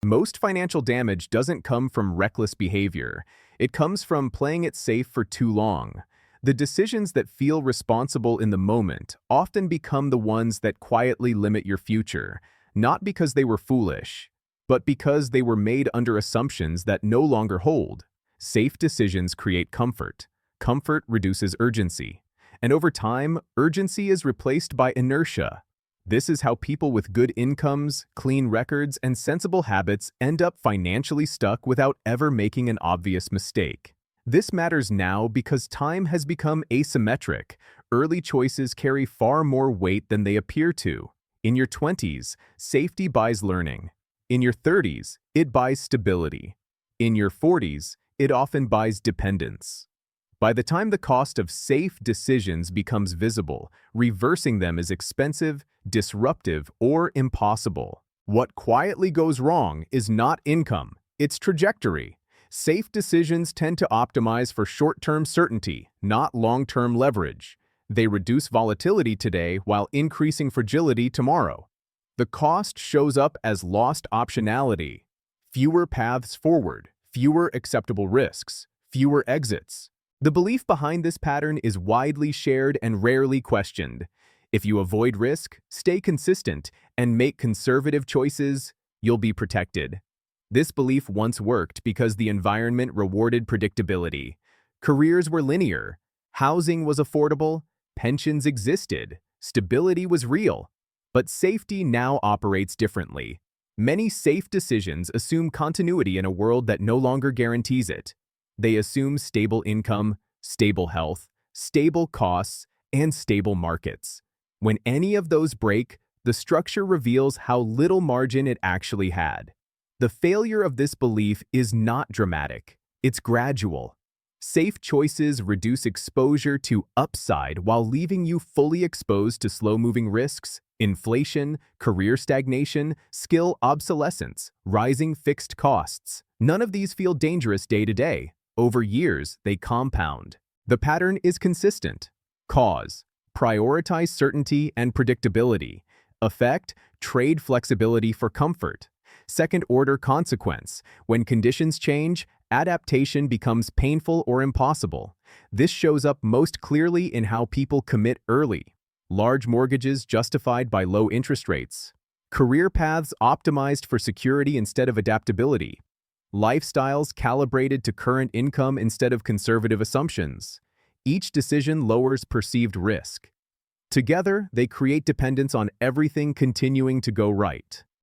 Most financial damage doesn't come from reckless behavior. It comes from playing it safe for too long. The decisions that feel responsible in the moment often become the ones that quietly limit your future, not because they were foolish, but because they were made under assumptions that no longer hold. Safe decisions create comfort. Comfort reduces urgency. And over time, urgency is replaced by inertia. This is how people with good incomes, clean records, and sensible habits end up financially stuck without ever making an obvious mistake. This matters now because time has become asymmetric. Early choices carry far more weight than they appear to. In your 20s, safety buys learning. In your 30s, it buys stability. In your 40s, it often buys dependence. By the time the cost of safe decisions becomes visible, reversing them is expensive, disruptive, or impossible. What quietly goes wrong is not income, it's trajectory. Safe decisions tend to optimize for short-term certainty, not long-term leverage. They reduce volatility today while increasing fragility tomorrow. The cost shows up as lost optionality. Fewer paths forward, fewer acceptable risks, fewer exits. The belief behind this pattern is widely shared and rarely questioned. If you avoid risk, stay consistent, and make conservative choices, you'll be protected. This belief once worked because the environment rewarded predictability. Careers were linear, housing was affordable, pensions existed, stability was real. But safety now operates differently. Many safe decisions assume continuity in a world that no longer guarantees it. They assume stable income, stable health, stable costs, and stable markets. When any of those break, the structure reveals how little margin it actually had. The failure of this belief is not dramatic, it's gradual. Safe choices reduce exposure to upside while leaving you fully exposed to slow-moving risks, inflation, career stagnation, skill obsolescence, rising fixed costs. None of these feel dangerous day to day. Over years, they compound. The pattern is consistent. Cause: prioritize certainty and predictability. Effect: trade flexibility for comfort. Second-order consequence: when conditions change, adaptation becomes painful or impossible. This shows up most clearly in how people commit early. Large mortgages justified by low interest rates. Career paths optimized for security instead of adaptability. Lifestyles calibrated to current income instead of conservative assumptions. Each decision lowers perceived risk. Together, they create dependence on everything continuing to go right.